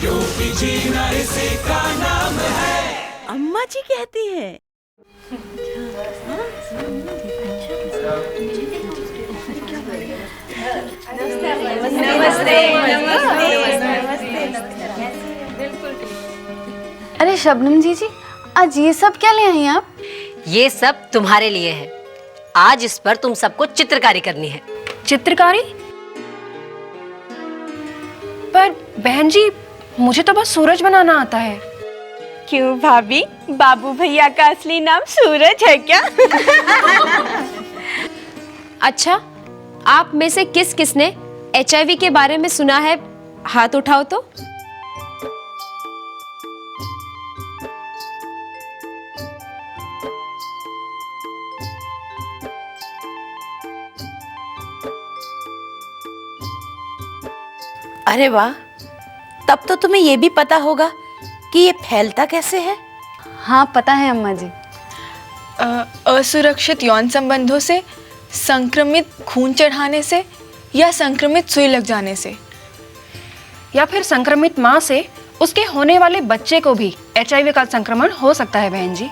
क्योंकि जीना इसी का नाम है। अम्मा जी कहती है। अरे शबनम जी आज ये सब क्या ले आई हैं आप? ये सब तुम्हारे लिए है। आज इस पर तुम सबको चित्रकारी करनी है। चित्रकारी? पर बहन जी मुझे तो बस सूरज बनाना आता है। क्यों भाभी, बाबू भैया का असली नाम सूरज है क्या? अच्छा, आप में से किस किसने HIV के बारे में सुना है? हाथ उठाओ तो। अरे वाह, तब तो तुम्हें ये भी पता होगा कि ये फैलता कैसे है। हाँ पता है अम्मा जी। असुरक्षित यौन संबंधों से, संक्रमित खून चढ़ाने से या संक्रमित सुई लग जाने से, या फिर संक्रमित माँ से उसके होने वाले बच्चे को भी HIV का संक्रमण हो सकता है बहन जी।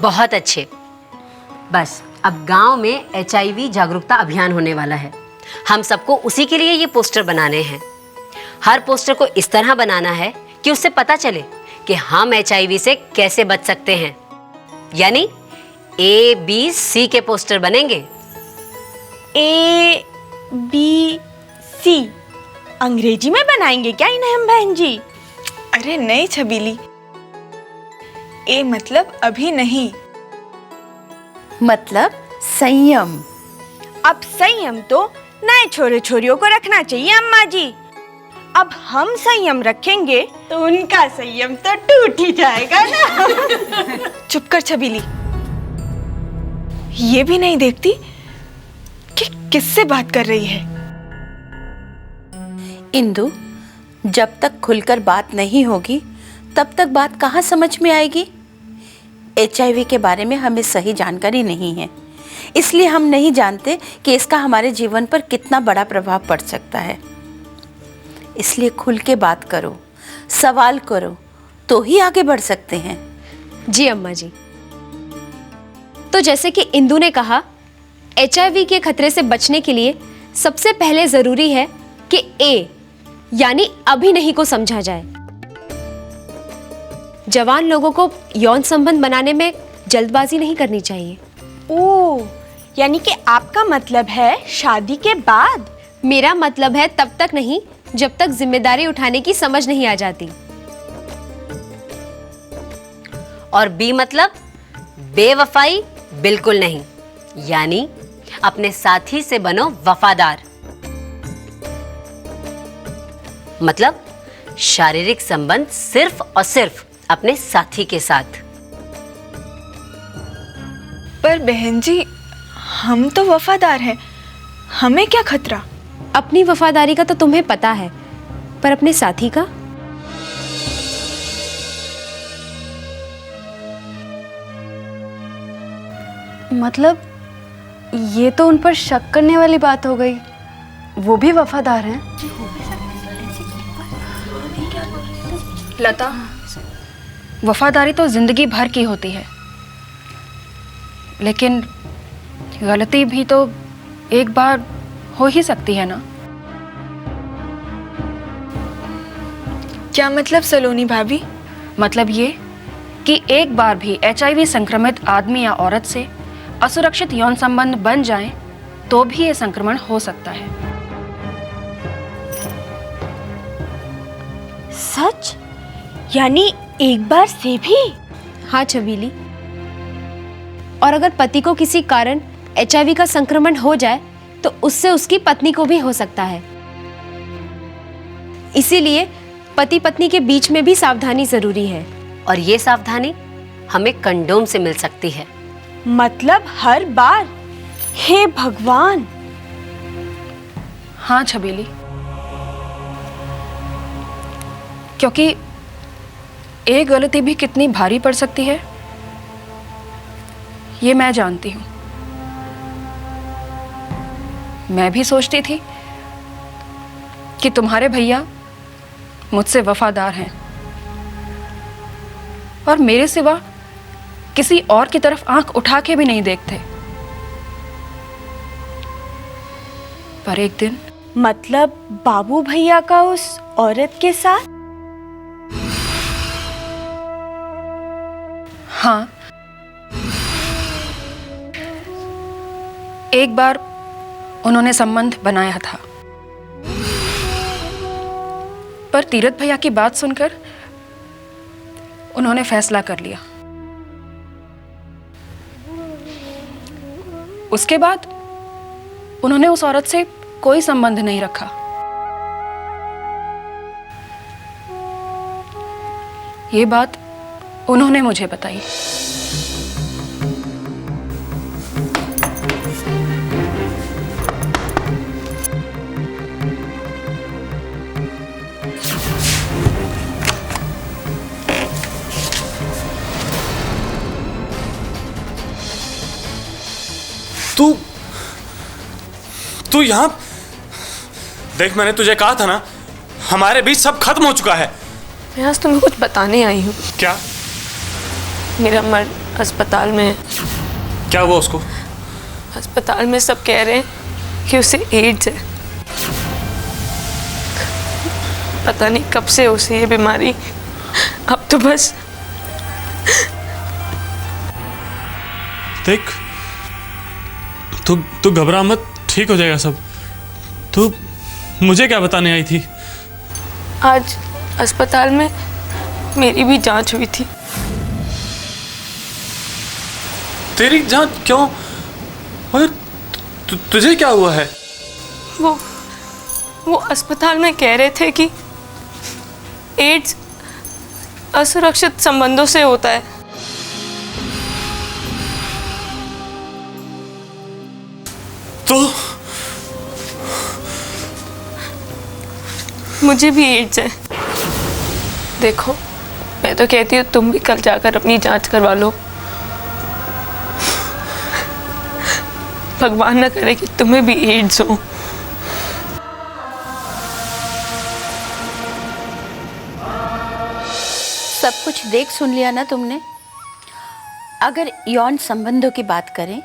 बहुत अच्छे। बस अब गांव में HIV जागरूकता अभियान होने वाला है। हम सबको उसी के लिए ये पोस्टर बनाने हैं। हर पोस्टर को इस तरह बनाना है कि उससे पता चले कि हम HIV से कैसे बच सकते हैं। यानी ABC के पोस्टर बनेंगे। ABC अंग्रेजी में बनाएंगे क्या इन्हें हम बहन जी? अरे नहीं छबीली, ए मतलब अभी नहीं, मतलब संयम। अब संयम तो नए छोरे छोरियों को रखना चाहिए अम्मा जी। अब हम संयम रखेंगे तो उनका संयम तो टूट ही जाएगा ना। चुप कर छबीली, ये भी नहीं देखती कि किससे बात कर रही है। इंदु, जब तक खुलकर बात नहीं होगी तब तक बात कहाँ समझ में आएगी। HIV के बारे में हमें सही जानकारी नहीं है, इसलिए हम नहीं जानते कि इसका हमारे जीवन पर कितना बड़ा प्रभाव पड़ सकता है। इसलिए खुल के बात करो, सवाल करो, तो ही आगे बढ़ सकते हैं। जी अम्मा जी। तो जैसे कि इंदु ने कहा, HIV के खतरे से बचने के लिए सबसे पहले जरूरी है कि A यानी अभी नहीं को समझा जाए। जवान लोगों को यौन संबंध बनाने में जल्दबाजी नहीं करनी चाहिए। ओह, यानी कि आपका मतलब है शादी के बाद? मेरा मतलब है तब तक नहीं जब तक जिम्मेदारी उठाने की समझ नहीं आ जाती। और B मतलब बेवफाई बिल्कुल नहीं, यानी अपने साथी से बनो वफादार। मतलब शारीरिक संबंध सिर्फ और सिर्फ अपने साथी के साथ। पर बहन जी, हम तो वफादार हैं, हमें क्या खतरा? अपनी वफादारी का तो तुम्हें पता है, पर अपने साथी का? मतलब ये तो उन पर शक करने वाली बात हो गई। वो भी वफादार हैं? लता, वफादारी तो जिंदगी भर की होती है, लेकिन गलती भी तो एक बार हो ही सकती है ना। क्या मतलब सलोनी भाभी? मतलब ये कि एक बार भी HIV संक्रमित आदमी या औरत से असुरक्षित यौन संबंध बन जाए तो भी ये संक्रमण हो सकता है। सच? यानी एक बार से भी? हाँ छबीली। और अगर पति को किसी कारण HIV का संक्रमण हो जाए तो उससे उसकी पत्नी को भी हो सकता है। इसीलिए पति पत्नी के बीच में भी सावधानी जरूरी है। और ये सावधानी हमें कंडोम से मिल सकती है। मतलब हर बार? हे भगवान! हाँ छबीली, क्योंकि एक गलती भी कितनी भारी पड़ सकती है ये मैं जानती हूँ। मैं भी सोचती थी कि तुम्हारे भैया मुझसे वफादार हैं और मेरे सिवा किसी और की तरफ आंख उठा के भी नहीं देखते। पर एक दिन, मतलब बाबू भैया का उस औरत के साथ? हाँ, एक बार उन्होंने संबंध बनाया था, पर तीरथ भैया की बात सुनकर उन्होंने फैसला कर लिया। उसके बाद उन्होंने उस औरत से कोई संबंध नहीं रखा। ये बात उन्होंने मुझे बताई। तू यहाँ देख, मैंने तुझे कहा था ना, हमारे बीच सब खत्म हो चुका है। मैं आज तुम्हें कुछ बताने आई हूँ। क्या? मेरा मर्द अस्पताल में है। क्या हुआ उसको? अस्पताल में सब कह रहे हैं कि उसे एड्स है। पता नहीं कब से उसे ये बीमारी। अब तो बस देख, तू घबरा मत, ठीक हो जाएगा सब। तू मुझे क्या बताने आई थी? आज अस्पताल में मेरी भी जांच हुई थी। तेरी जांच क्यों? और तुझे क्या हुआ है? वो अस्पताल में कह रहे थे कि एड्स असुरक्षित संबंधों से होता है। तो मुझे भी एड्स है। देखो, मैं तो कहती हूँ तुम भी कल जाकर अपनी जांच करवा लो। भगवान न करे कि तुम्हें भी एड्स हो। सब कुछ देख सुन लिया ना तुमने? अगर यौन संबंधों की बात करें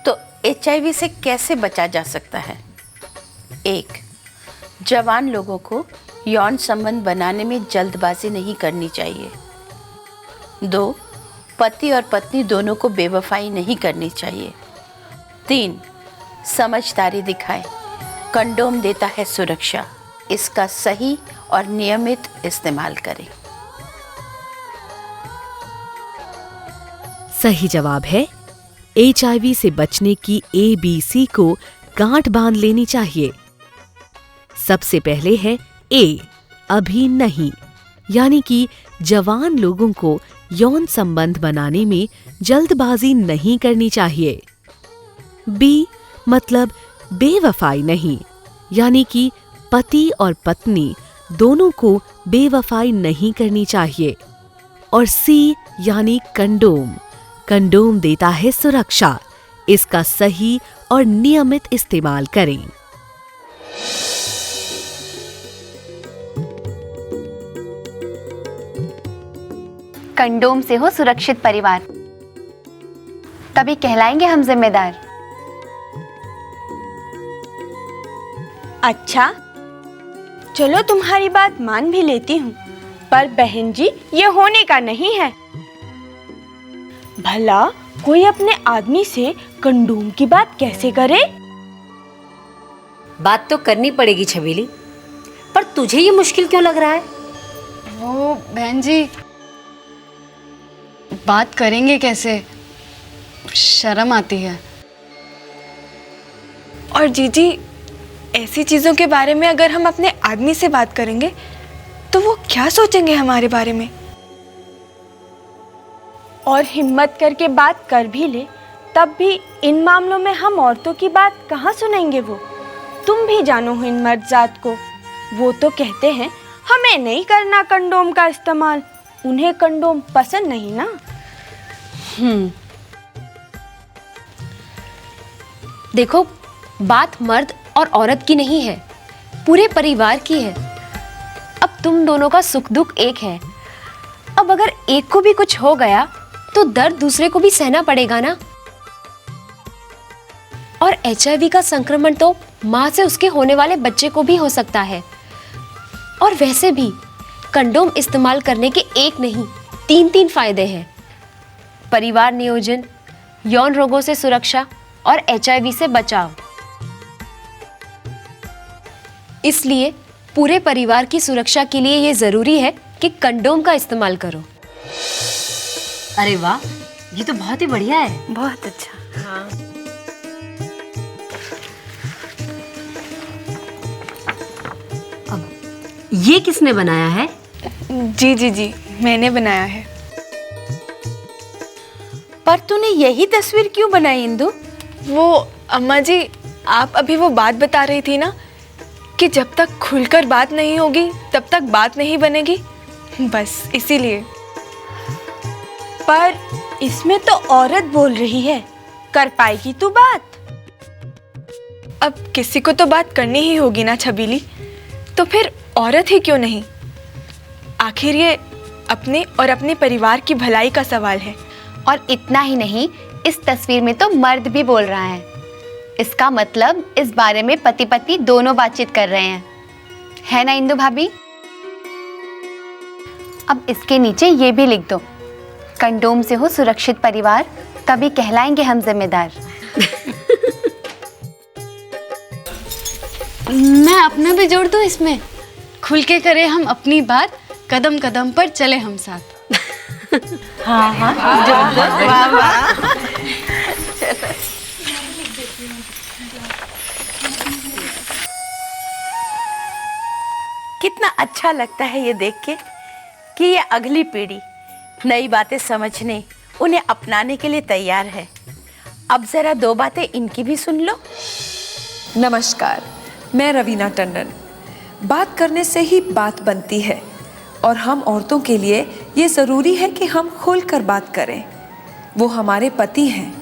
तो HIV से कैसे बचा जा सकता है? 1. जवान लोगों को यौन संबंध बनाने में जल्दबाजी नहीं करनी चाहिए। 2. पति और पत्नी दोनों को बेवफाई नहीं करनी चाहिए। 3. समझदारी दिखाएं। कंडोम देता है सुरक्षा, इसका सही और नियमित इस्तेमाल करें। सही जवाब है HIV से बचने की ABC को गांठ बांध लेनी चाहिए। सबसे पहले है A, अभी नहीं, यानी कि जवान लोगों को यौन संबंध बनाने में जल्दबाजी नहीं करनी चाहिए। B, मतलब बेवफाई नहीं, यानी कि पति और पत्नी दोनों को बेवफाई नहीं करनी चाहिए। और C, यानी कंडोम। कंडोम देता है सुरक्षा, इसका सही और नियमित इस्तेमाल करें। कंडोम से हो सुरक्षित परिवार, तभी कहलाएंगे हम जिम्मेदार। अच्छा, चलो तुम्हारी बात मान भी लेती हूँ, पर बहन जी ये होने का नहीं है। भला कोई अपने आदमी से कंडोम की बात कैसे करे? बात तो करनी पड़ेगी छबीली, पर तुझे ये मुश्किल क्यों लग रहा है? वो बहन जी, बात करेंगे कैसे? शर्म आती है। और जीजी, ऐसी चीजों के बारे में अगर हम अपने आदमी से बात करेंगे तो वो क्या सोचेंगे हमारे बारे में? और हिम्मत करके बात कर भी ले तब भी इन मामलों में हम औरतों की बात कहाँ सुनेंगे? वो तुम भी जानो हो इन मर्द जात को। वो तो कहते हैं हमें नहीं करना कंडोम का इस्तेमाल, उन्हें कंडोम पसंद नहीं ना। देखो, बात मर्द और औरत की नहीं है, पूरे परिवार की है। अब तुम दोनों का सुख दुख एक है। अब अगर एक को भी कुछ हो गया तो दर्द दूसरे को भी सहना पड़ेगा ना। और HIV का संक्रमण तो माँ से उसके होने वाले बच्चे को भी हो सकता है। और वैसे भी कंडोम इस्तेमाल करने के एक नहीं 3 फायदे हैं। परिवार नियोजन, यौन रोगों से सुरक्षा और HIV से बचाव। इसलिए पूरे परिवार की सुरक्षा के लिए यह जरूरी है कि कंडोम का इस्तेमाल करो। अरे वाह, ये तो बहुत ही बढ़िया है। बहुत अच्छा। हाँ। अब ये किसने बनाया है? जी जी जी, मैंने बनाया है। पर तूने यही तस्वीर क्यों बनाई इंदु? वो अम्मा जी, आप अभी वो बात बता रही थी ना कि जब तक खुलकर बात नहीं होगी तब तक बात नहीं बनेगी, बस इसीलिए। पर इसमें तो औरत बोल रही है, कर पाएगी तू बात? अब किसी को तो बात करनी ही होगी ना छबीली, तो फिर औरत ही क्यों नहीं? आखिर ये अपने और अपने परिवार की भलाई का सवाल है। और इतना ही नहीं, इस तस्वीर में तो मर्द भी बोल रहा है। इसका मतलब इस बारे में पति पत्नी दोनों बातचीत कर रहे हैं, है ना इंदु भाभी? अब इसके नीचे ये भी लिख दो, कंडोम से हो सुरक्षित परिवार, तभी कहलाएंगे हम जिम्मेदार। मैं अपना भी जोड़ दूं इसमें? खुल के करें हम अपनी बात, कदम कदम पर चले हम साथ। हाँ हाँ, वाह वाह। कितना अच्छा लगता है ये देख के कि ये अगली पीढ़ी नई बातें समझने, उन्हें अपनाने के लिए तैयार है। अब जरा 2 बातें इनकी भी सुन लो। नमस्कार, मैं रवीना टंडन। बात करने से ही बात बनती है और हम औरतों के लिए ये ज़रूरी है कि हम खुलकर बात करें। वो हमारे पति हैं,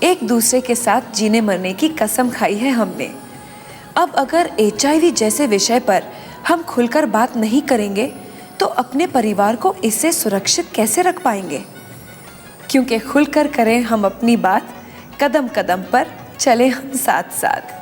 एक दूसरे के साथ जीने मरने की कसम खाई है हमने। अब अगर HIV जैसे विषय पर हम खुलकर बात नहीं करेंगे तो अपने परिवार को इससे सुरक्षित कैसे रख पाएंगे? क्योंकि खुलकर करें हम अपनी बात, कदम कदम पर चले हम साथ साथ।